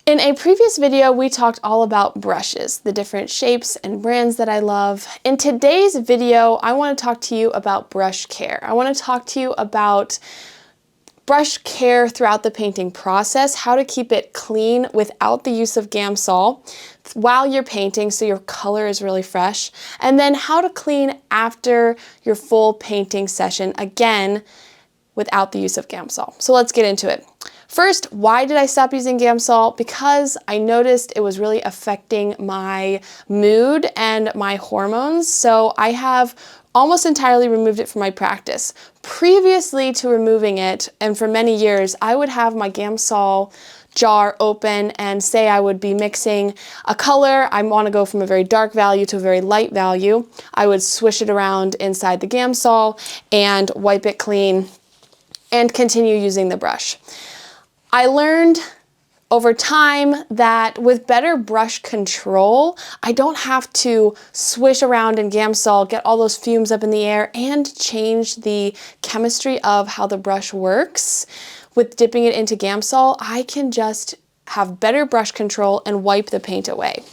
In a previous video, we talked all about brushes, the different shapes and brands that I love. In today's video, I want to talk to you about brush care. I want to talk to you about brush care throughout the painting process, how to keep it clean without the use of gamsol while you're painting so your color is really fresh, and then how to clean after your full painting session, again, without the use of gamsol. So let's get into it. First, why did I stop using gamsol? Because I noticed it was really affecting my mood and my hormones. So I have almost entirely removed it from my practice. Previously to removing it, and for many years, I would have my gamsol jar open and say I would be mixing a color. I want to go from a very dark value to a very light value. I would swish it around inside the gamsol and wipe it clean and continue using the brush. I learned over time that with better brush control, I don't have to swish around in gamsol, get all those fumes up in the air, and change the chemistry of how the brush works. With dipping it into gamsol, I can just have better brush control and wipe the paint away.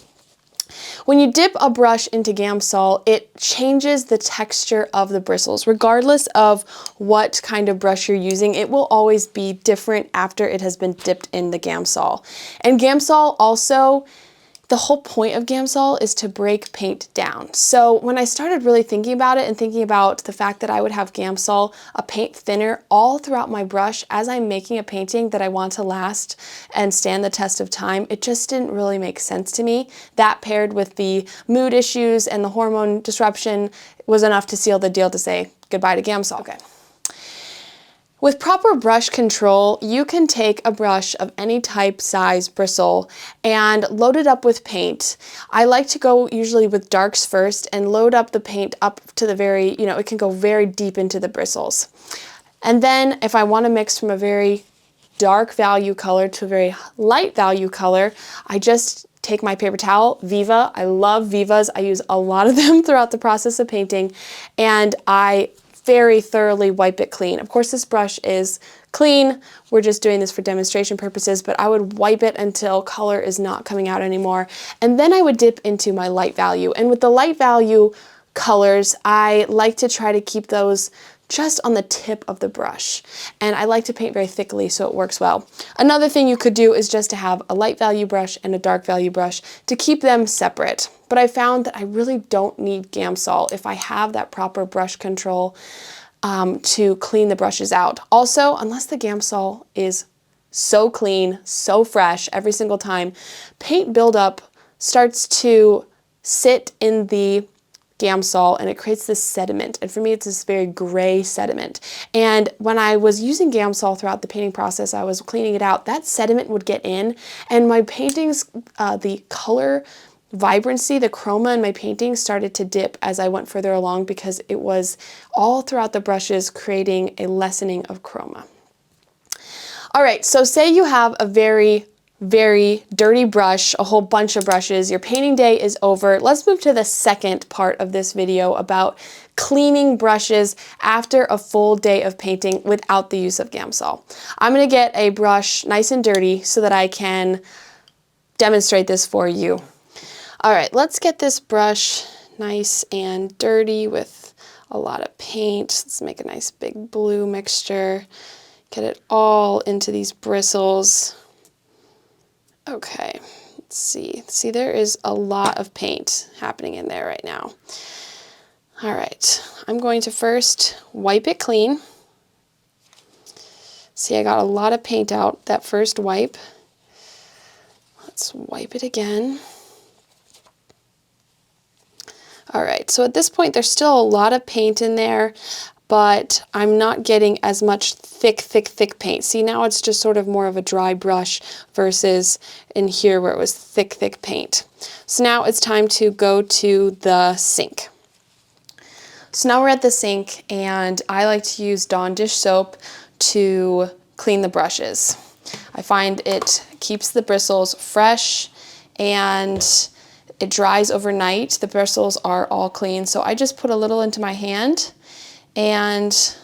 When you dip a brush into gamsol, it changes the texture of the bristles. Regardless of what kind of brush you're using, it will always be different after it has been dipped in the gamsol. And gamsol also, the whole point of gamsol is to break paint down. So when I started really thinking about it and thinking about the fact that I would have gamsol, a paint thinner, all throughout my brush as I'm making a painting that I want to last and stand the test of time, it just didn't really make sense to me. That paired with the mood issues and the hormone disruption was enough to seal the deal to say goodbye to gamsol. Okay. With proper brush control, you can take a brush of any type, size, bristle, and load it up with paint. I like to go usually with darks first and load up the paint up to the very, it can go very deep into the bristles. And then if I want to mix from a very dark value color to a very light value color, I just take my paper towel, Viva. I love Vivas. I use a lot of them throughout the process of painting, and I very thoroughly wipe it clean. Of course, this brush is clean. We're just doing this for demonstration purposes, but I would wipe it until color is not coming out anymore. And then I would dip into my light value. And with the light value colors, I like to try to keep those just on the tip of the brush. And I like to paint very thickly so it works well. Another thing you could do is just to have a light value brush and a dark value brush to keep them separate. But I found that I really don't need gamsol if I have that proper brush control to clean the brushes out. Also, unless the gamsol is so clean, so fresh every single time, paint buildup starts to sit in the gamsol and it creates this sediment, and for me it's this very gray sediment. And when I was using gamsol throughout the painting process, I was cleaning it out, that sediment would get in, and my paintings, the color vibrancy, the chroma in my paintings started to dip as I went further along because it was all throughout the brushes creating a lessening of chroma. All right, so say you have a very dirty brush, a whole bunch of brushes, your painting day is over. Let's move to the second part of this video about cleaning brushes after a full day of painting without the use of gamsol. I'm gonna get a brush nice and dirty so that I can demonstrate this for you. All right, let's get this brush nice and dirty with a lot of paint. Let's make a nice big blue mixture. Get it all into these bristles. Okay, let's see. See, there is a lot of paint happening in there right now. All right, I'm going to first wipe it clean. See, I got a lot of paint out that first wipe. Let's wipe it again. All right, so at this point, there's still a lot of paint in there, but I'm not getting as much thick paint. See, now it's just sort of more of a dry brush versus in here where it was thick paint. So now it's time to go to the sink. So now we're at the sink, and I like to use Dawn dish soap to clean the brushes. I find it keeps the bristles fresh and it dries overnight. The bristles are all clean, so I just put a little into my hand and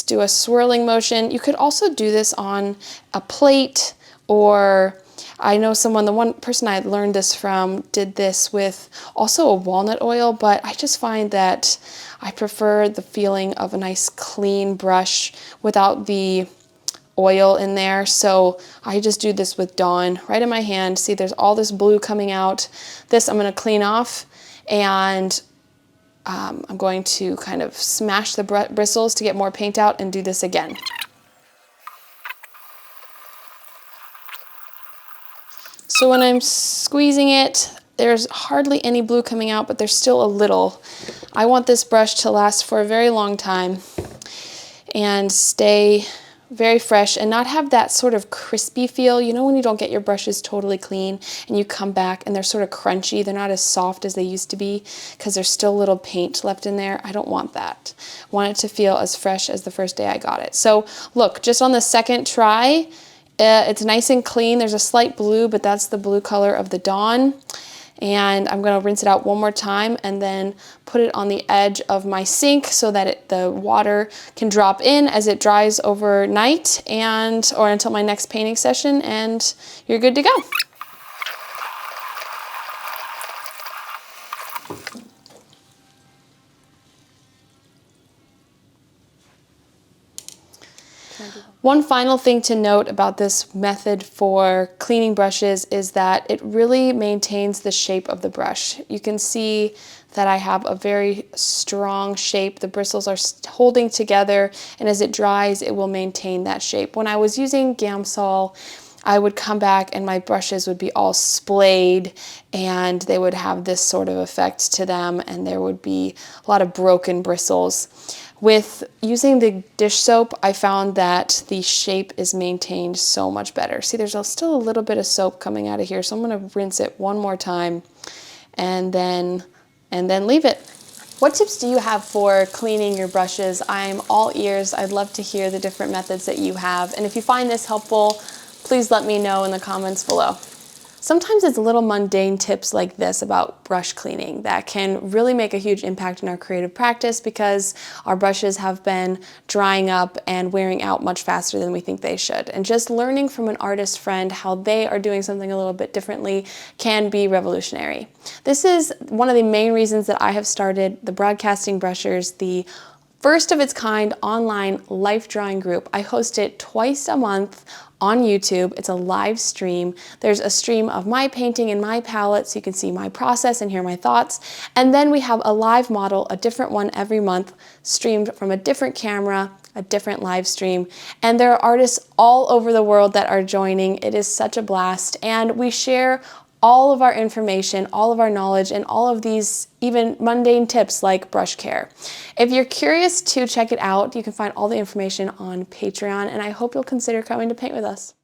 do a swirling motion. You could also do this on a plate or I know the one person I learned this from did this with also a walnut oil, but I just find that I prefer the feeling of a nice clean brush without the oil in there. So I just do this with Dawn right in my hand. See, there's all this blue coming out. This I'm going to clean off, and I'm going to kind of smash the bristles to get more paint out and do this again. So when I'm squeezing it, there's hardly any blue coming out, but there's still a little. I want this brush to last for a very long time and stay very fresh and not have that sort of crispy feel. You know when you don't get your brushes totally clean and you come back and they're sort of crunchy, they're not as soft as they used to be because there's still a little paint left in there. I don't want that. I want it to feel as fresh as the first day I got it. So look, just on the second try, it's nice and clean. There's a slight blue, but that's the blue color of the Dawn. And I'm going to rinse it out one more time and then put it on the edge of my sink so that the water can drop in as it dries overnight or until my next painting session, and you're good to go. One final thing to note about this method for cleaning brushes is that it really maintains the shape of the brush. You can see that I have a very strong shape. The bristles are holding together, and as it dries, it will maintain that shape. When I was using gamsol, I would come back and my brushes would be all splayed and they would have this sort of effect to them, and there would be a lot of broken bristles. With using the dish soap, I found that the shape is maintained so much better. See, there's still a little bit of soap coming out of here, so I'm going to rinse it one more time and then leave it. What tips do you have for cleaning your brushes? I'm all ears. I'd love to hear the different methods that you have. And if you find this helpful, please let me know in the comments below. Sometimes it's little mundane tips like this about brush cleaning that can really make a huge impact in our creative practice because our brushes have been drying up and wearing out much faster than we think they should. And just learning from an artist friend how they are doing something a little bit differently can be revolutionary. This is one of the main reasons that I have started the Broadcasting Brushers, the first of its kind online life drawing group. I host it twice a month on YouTube. It's a live stream. There's a stream of my painting and my palette so you can see my process and hear my thoughts. And then we have a live model, a different one every month, streamed from a different camera, a different live stream. And there are artists all over the world that are joining. It is such a blast. And we share all of our information, all of our knowledge, and all of these even mundane tips like brush care. If you're curious to check it out, you can find all the information on Patreon, and I hope you'll consider coming to paint with us.